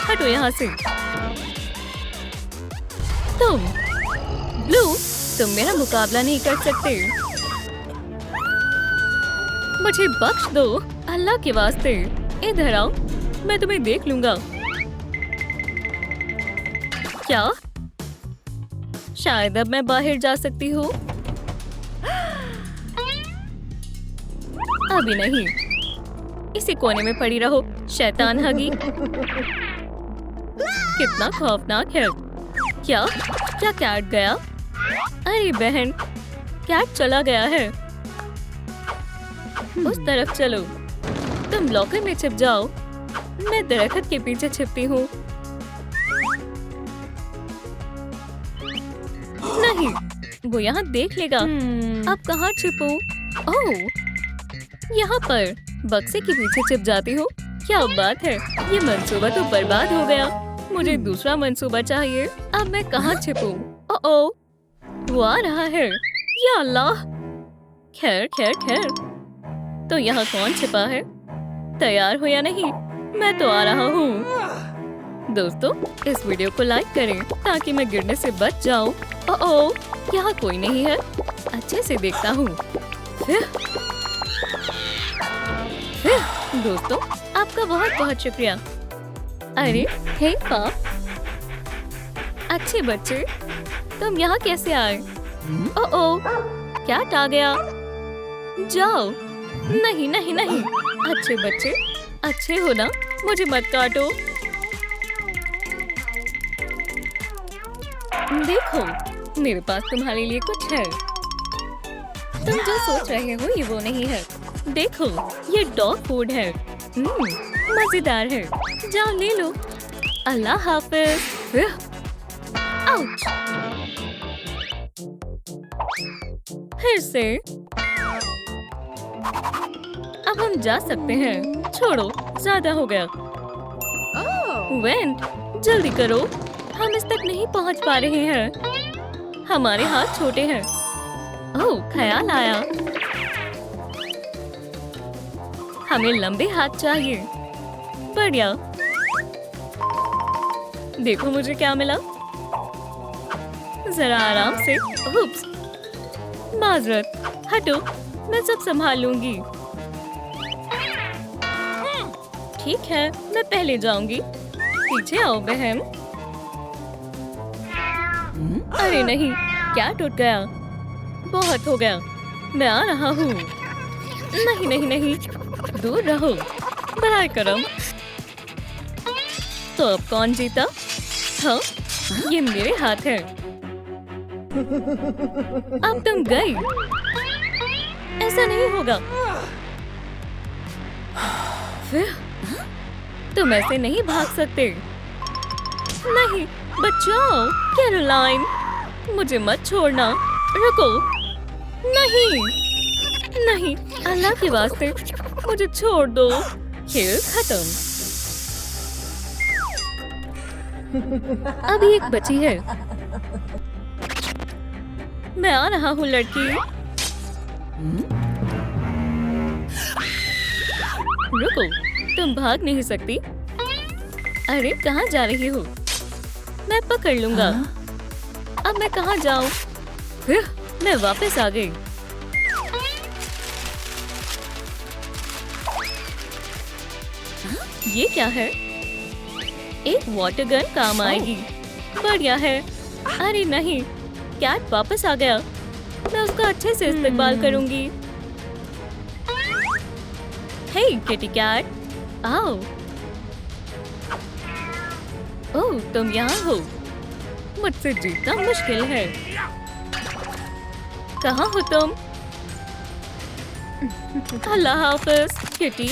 हटो यहाँ से। तुम ब्लू, तुम मेरा मुकाबला नहीं कर सकते। मुझे बख्श दो, अल्लाह के वास्ते। इधर आओ, मैं तुम्हें देख लूंगा। क्या? शायद अब मैं बाहर जा सकती हूँ। अभी नहीं। इसी कोने में पड़ी रहो, शैतान हगी। कितना खौफनाक है। क्या? क्या कैट गया? अरे बहन, कैट चला गया है। उस तरफ चलो। तुम लॉकर में छिप जाओ, मैं दरख्त के पीछे छिपती हूँ। नहीं, वो यहाँ देख लेगा। अब कहाँ छिपूं? ओह, यहाँ पर बक्से के पीछे छिप जाती हूँ। क्या बात है, ये मंसूबा तो बर्बाद हो गया। मुझे दूसरा मंसूबा चाहिए। अब मैं कहाँ छिपूं? ओह, वो आ रहा है। या अल्लाह! खैर खैर खैर, तो यहाँ कौन छिपा है? तैयार हो या नहीं? मैं तो आ रहा हूँ। दोस्तों, इस वीडियो को लाइक करें ताकि मैं गिरने से बच जाऊं। ओह, यहाँ कोई नहीं है। अच्छे से देखता हूँ। दोस्तों, आपका बहुत बहुत शुक्रिया। अरे हे पाप, अच्छे बच्चे, तुम यहाँ कैसे आए? ओह, कैट आ गया। जाओ। नहीं नहीं नहीं, अच्छे बच्चे, अच्छे हो ना, मुझे मत काटो। देखो, मेरे पास तुम्हारे लिए कुछ है। तुम जो सोच रहे हो ये वो नहीं है। देखो, ये डॉग फूड है। मजेदार है। जाओ ले लो। अल्लाह हाफिज। आउच! फिर से। अब हम जा सकते हैं। छोड़ो, ज्यादा हो गया। वेंट, जल्दी करो, हम इस तक नहीं पहुंच पा रहे हैं। हमारे हाथ छोटे हैं। ओह, ख्याल आया। हमें लंबे हाथ चाहिए। बढ़िया। देखो मुझे क्या मिला। जरा आराम से। उप्स, माजरत, हटो, मैं सब संभाल लूंगी। ठीक है, मैं पहले जाऊंगी। पीछे आओ बहन। अरे नहीं, क्या टूट गया? बहुत हो गया। मैं आ रहा हूँ। नहीं नहीं नहीं, दूर रहो। बराए करम। तो अब कौन जीता? हाँ, ये मेरे हाथ है। अब तुम गई। ऐसा नहीं होगा। फिर तुम ऐसे नहीं भाग सकते। नहीं, बचाओ कैरोलाइन, मुझे मत छोड़ना। रुको। नहीं नहीं, अल्लाह के वास्ते मुझे छोड़ दो। खेल खत्म। अभी एक बची है। मैं आ रहा हूँ लड़की। रुको, तुम भाग नहीं सकती। अरे कहाँ जा रही हो? मैं पकड़ लूंगा। अब मैं कहाँ जाऊँ? मैं वापस आ गई। ये क्या है? एक वाटर गन काम आएगी। बढ़िया है। अरे नहीं, कैट वापस आ गया। मैं उसका अच्छे से इस्तेमाल करूंगी। हे किटी कैट, आओ। ओह, तुम यहाँ हो। मुझसे जीतना मुश्किल है। कहाँ हो तुम? अल्लाह हाफिज किटी।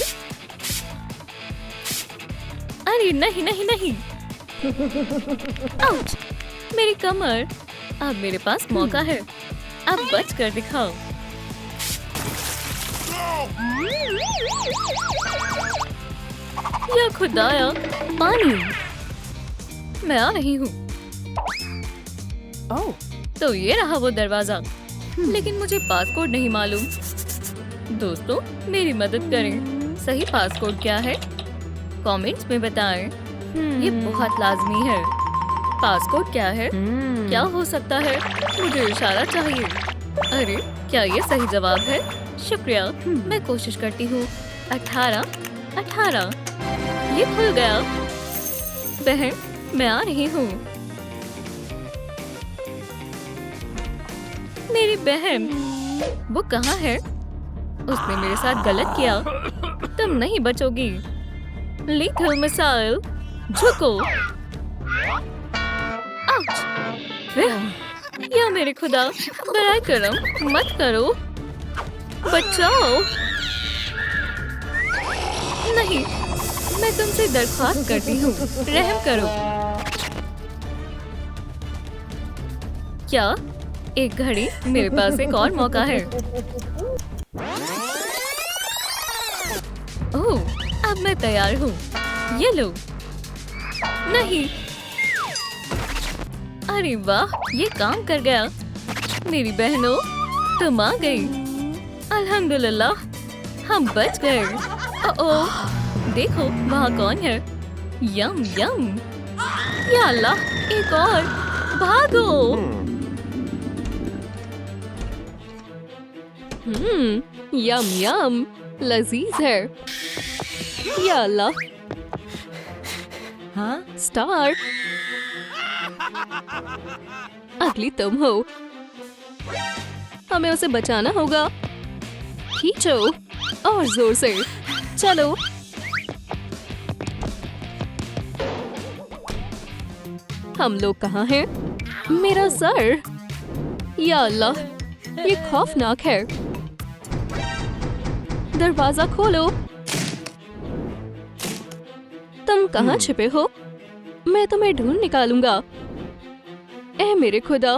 अरे नहीं नहीं नहीं। आउच! मेरी कमर। अब मेरे पास मौका है। अब बच कर दिखाओ। या खुदाया, पानी। मैं आ रही हूँ। ओह, तो ये रहा वो दरवाजा। लेकिन मुझे पासकोड नहीं मालूम। दोस्तों, मेरी मदद करें। सही पासकोड क्या है? कमेंट्स में बताएं। ये बहुत लाजमी है। पासकोड क्या है? क्या हो सकता है? मुझे इशारा चाहिए। अरे, क्या ये सही जवाब है? शुक्रिया, मैं कोशिश करती हूँ। 18, 18। ये खुल गया। बहन, मैं आ रही हूँ। मेरी बहन, वो कहाँ है? उसने मेरे साथ गलत किया। तुम नहीं बचोगी। लीथल मिसाइल, झुको। आउच! या मेरे खुदा, बराए करम, मत करो। बचाओ। नहीं, मैं तुमसे दरख्वास्त करती हूँ, रहम करो। क्या? एक घड़ी? मेरे पास एक और मौका है। ओह, अब मैं तैयार हूँ। ये लो। नहीं। अरे वाह, ये काम कर गया। मेरी बहनों, तुम आ गई। अल्हम्दुलिल्लाह, हम बच गए। ओह, देखो वहाँ कौन है? यम यम। या अल्लाह, एक और। भागो। यम यम, लजीज है। या अल्लाह। हाँ, स्टार। अगली तुम हो। हमें उसे बचाना होगा। खींचो और जोर से। चलो। हम लोग कहाँ हैं? मेरा सर। या अल्लाह, ये खौफनाक है। दरवाजा खोलो। तुम कहाँ छिपे हो? मैं तुम्हें ढूंढ निकालूंगा। ए मेरे खुदा,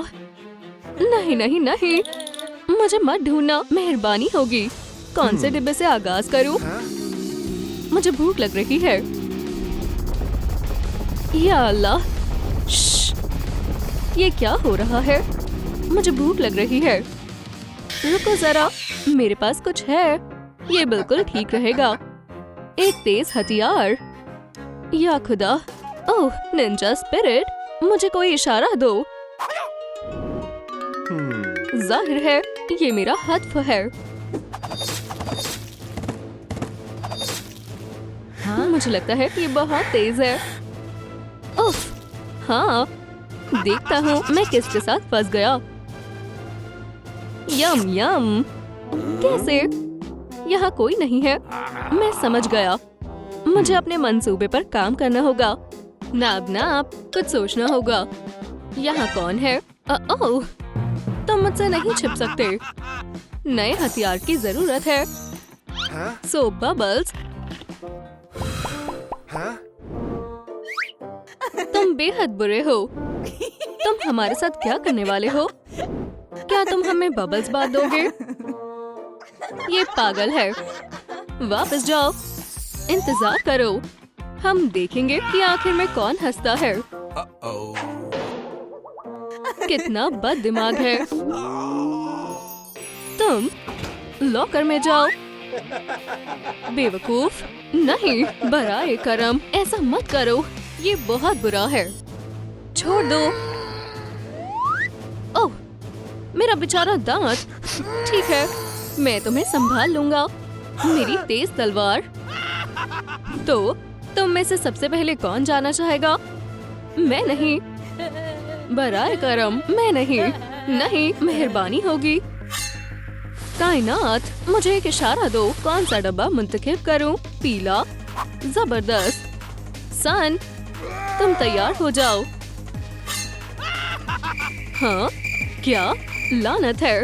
नहीं नहीं नहीं, मुझे मत ढूंढना, मेहरबानी होगी। कौन से डिब्बे से आगाज करूं? मुझे भूख लग रही है। या अल्लाह, ये क्या हो रहा है? मुझे भूख लग रही है। रुको जरा, मेरे पास कुछ है। ये बिल्कुल ठीक रहेगा। एक तेज हथियार। या खुदा, ओह निंजा स्पिरिट, मुझे कोई इशारा दो। जाहिर है ये मेरा हत्फ है। हाँ, मुझे लगता है ये बहुत तेज है। उफ, हाँ, देखता हूँ मैं किसके साथ फंस गया। यम यम। कैसे? यहाँ कोई नहीं है। मैं समझ गया। मुझे अपने मंसूबे पर काम करना होगा। नाप नाप, कुछ सोचना होगा। यहाँ कौन है? ओह, तुम मुझसे नहीं छिप सकते। नए हथियार की जरूरत है। Soap bubbles. तुम बेहद बुरे हो। तुम हमारे साथ क्या करने वाले हो? क्या तुम हमें बबल्स बांट दोगे? ये पागल है। वापस जाओ। इंतजार करो। हम देखेंगे कि आखिर में कौन हंसता है। कितना बददिमाग है। तुम लॉकर में जाओ। बेवकूफ, नहीं, बराए करम, ऐसा मत करो। ये बहुत बुरा है। छोड़ दो। ओह, मेरा बेचारा दांत। ठीक है, मैं तुम्हें संभाल लूंगा। मेरी तेज तलवार। तो तुम में से सबसे पहले कौन जाना चाहेगा? मैं नहीं। बराए करम, मैं नहीं। नहीं, मेहरबानी होगी। कायनात, मुझे एक इशारा दो। कौन सा डब्बा मुंतखब करूं? पीला। जबरदस्त। सन, तुम तैयार हो जाओ। हाँ, क्या लानत है।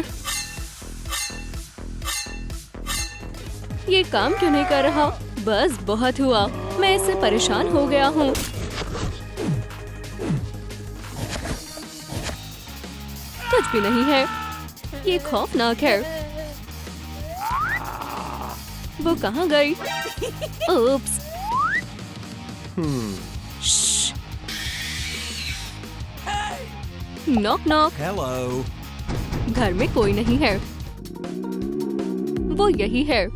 ये काम क्यों नहीं कर रहा? बस बहुत हुआ, मैं इससे परेशान हो गया हूँ। कुछ भी नहीं है। ये खौफनाक है। वो कहाँ गई? Oops. Shh. Knock knock. Hello. घर में कोई नहीं है। वो यही है।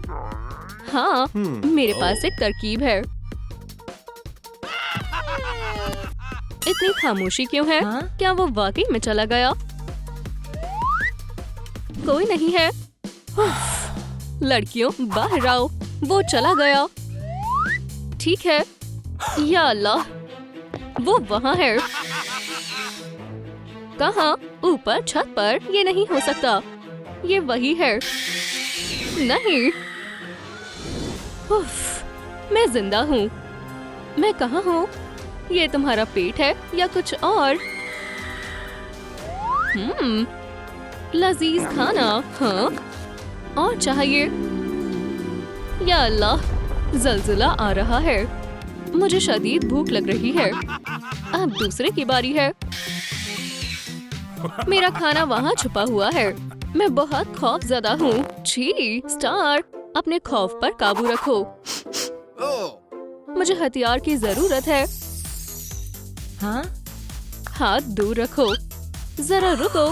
हाँ, मेरे पास एक तरकीब है। इतनी खामोशी क्यों है? क्या वो वाकई में चला गया? कोई नहीं है। लड़कियों, बाहर आओ। वो चला गया। ठीक है। या अल्लाह, वो वहाँ है। कहाँ? ऊपर छत पर? ये नहीं हो सकता। ये वही है। नहीं। उफ, मैं जिंदा हूँ। मैं कहाँ हूँ? ये तुम्हारा पेट है या कुछ और? लजीज खाना। हाँ, और चाहिए? या अल्लाह, जलजिला आ रहा है। मुझे शदीद भूख लग रही है। अब दूसरे की बारी है। मेरा खाना वहाँ छुपा हुआ है। मैं बहुत खौफजदा हूँ। छी, स्टार, अपने खौफ पर काबू रखो। मुझे हथियार की जरूरत है। हाँ? हाथ दूर रखो। जरा रुको।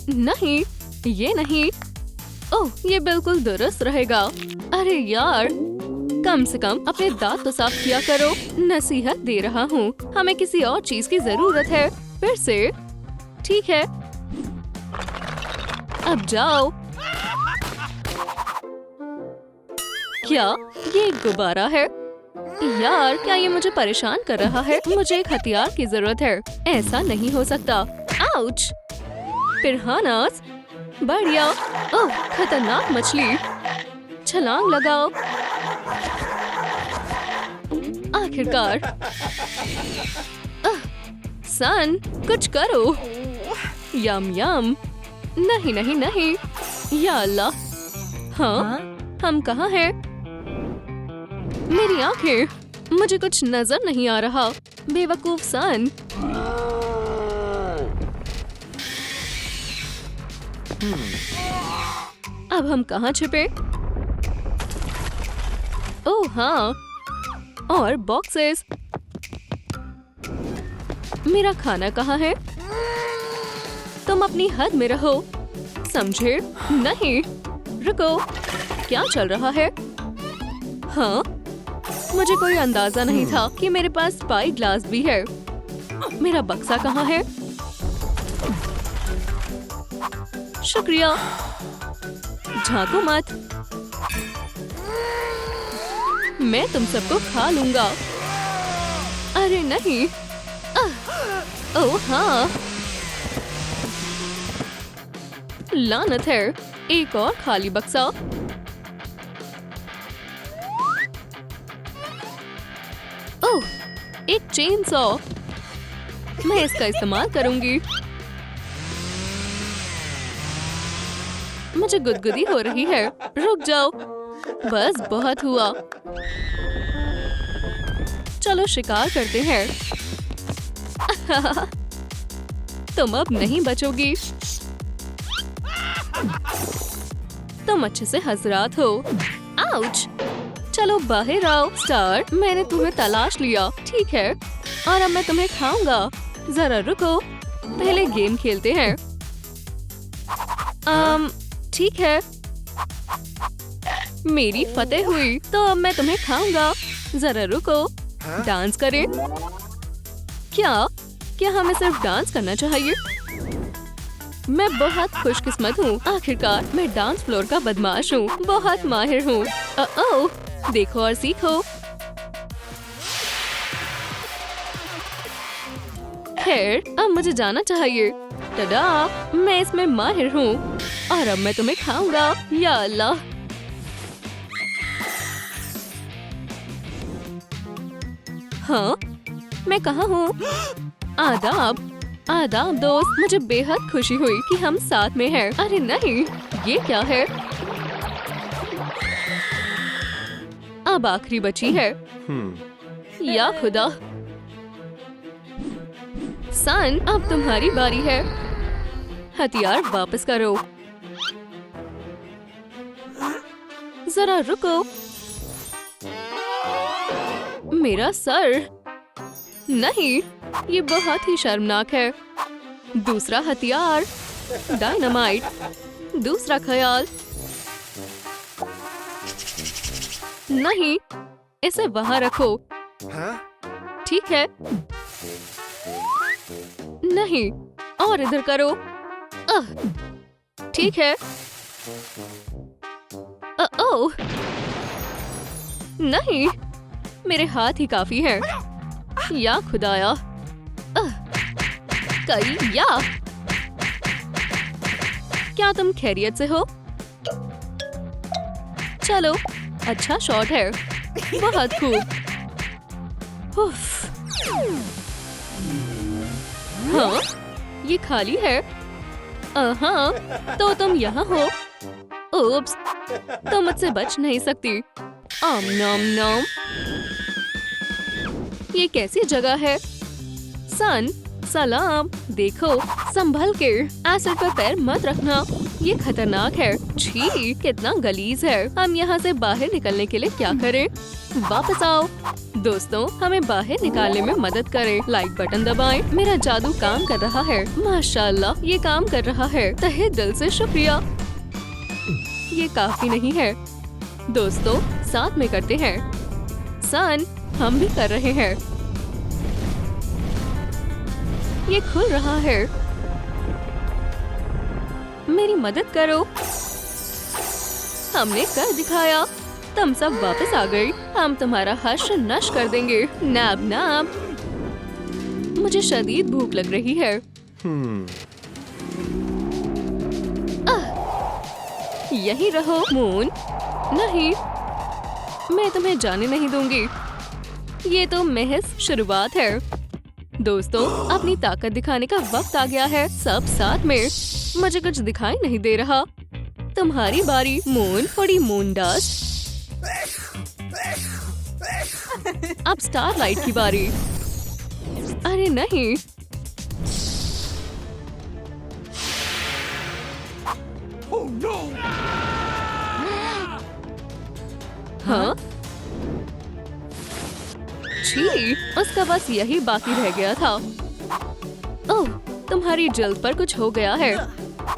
नहीं, ये नहीं। ओह, ये बिल्कुल दुरुस्त रहेगा। अरे यार, कम से कम अपने दांत तो साफ किया करो। नसीहत दे रहा हूँ। हमें किसी और चीज की जरूरत है। फिर से ठीक है, अब जाओ। क्या ये एक गुब्बारा है? यार, क्या ये मुझे परेशान कर रहा है? मुझे एक हथियार की जरूरत है। ऐसा नहीं हो सकता। आउच! पिरहानास, बढ़िया। ओह, खतरनाक मछली। छलांग लगाओ। आखिरकार। सन, कुछ करो। यम यम। नहीं नहीं नहीं, या अल्लाह। हाँ? हम कहाँ हैं? मेरी आंखें, मुझे कुछ नजर नहीं आ रहा। बेवकूफ सन। अब हम कहाँ छिपे? ओह हाँ, और बॉक्सेस। मेरा खाना कहाँ है? तुम अपनी हद में रहो, समझे? नहीं, रुको, क्या चल रहा है? हाँ? मुझे कोई अंदाजा नहीं था कि मेरे पास स्पाई ग्लास भी है। मेरा बक्सा कहाँ है? शुक्रिया। झांको मत, मैं तुम सबको खा लूंगा। अरे नहीं। ओह हाँ, लानत है। एक और खाली बक्सा। ओह, एक चेन सॉ। मैं इसका इस्तेमाल करूंगी। मुझे गुदगुदी हो रही है। रुक जाओ, बस बहुत हुआ। चलो शिकार करते हैं। तुम अब नहीं बचोगी। तुम अच्छे से हजरात हो। आउच! चलो बाहर आओ। स्टार, मैंने तुम्हें तलाश लिया, ठीक है? और अब मैं तुम्हें खाऊंगा। जरा रुको, पहले गेम खेलते हैं। ठीक है, मेरी फतेह हुई, तो अब मैं तुम्हें खाऊंगा। जरा रुको, डांस करें। क्या हमें सिर्फ डांस करना चाहिए? मैं बहुत खुशकिस्मत हूँ। आखिरकार मैं डांस फ्लोर का बदमाश हूँ। बहुत माहिर हूँ। ओह, देखो और सीखो। खैर, अब मुझे जाना चाहिए। टडा, मैं इसमें माहिर हूँ और अब मैं तुम्हें खाऊंगा। या अल्लाह। हाँ, मैं कहाँ हूँ? आदाब। आदाब दोस्त, मुझे बेहद खुशी हुई कि हम साथ में हैं। अरे नहीं, ये क्या है? अब आखिरी बची है। या खुदा। सन, अब तुम्हारी बारी है। हथियार वापस करो। जरा रुको। मेरा सर। नहीं, ये बहुत ही शर्मनाक है। दूसरा हथियार, डायनामाइट। दूसरा ख्याल। नहीं, इसे वहां रखो। ठीक है। नहीं, और इधर करो। ठीक है। ओह, नहीं, मेरे हाथ ही काफी हैं। या खुदाया। या क्या तुम खैरियत से हो? चलो, अच्छा शॉट है। बहुत खूब। उफ। हाँ, ये खाली है। हाँ, तो तुम यहाँ हो। ओप्स, तो मुझसे बच नहीं सकती। आम नाम नाम। ये कैसी जगह है? सन, सलाम। देखो, संभल के। एसिड पर पैर मत रखना, ये खतरनाक है। छी, कितना गलीज है। हम यहाँ से बाहर निकलने के लिए क्या करें? वापस आओ। दोस्तों, हमें बाहर निकालने में मदद करें। लाइक बटन दबाएं। मेरा जादू काम कर रहा है। माशाल्लाह, ये काम कर रहा है। तहे दिल से शुक्रिया। ये काफी नहीं है। दोस्तों, साथ में करते हैं। सन, हम भी कर रहे हैं। ये खुल रहा है। मेरी मदद करो। हमने कर दिखाया। तुम सब वापस आ गई। हम तुम्हारा हश्र नश कर देंगे। नाब नाब। मुझे शदीद भूख लग रही है। यही रहो मून। नहीं, मैं तुम्हें जाने नहीं दूंगी। ये तो महज शुरुआत है। दोस्तों, अपनी ताकत दिखाने का वक्त आ गया है। सब साथ में। मुझे कुछ दिखाई नहीं दे रहा। तुम्हारी बारी मून। बड़ी मून डस्ट। अब स्टारलाइट की बारी। अरे नहीं। हाँ? छी, उसका बस यही बाकी रह गया था। ओह, तुम्हारी जल्द पर कुछ हो गया है।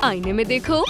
आईने में देखो।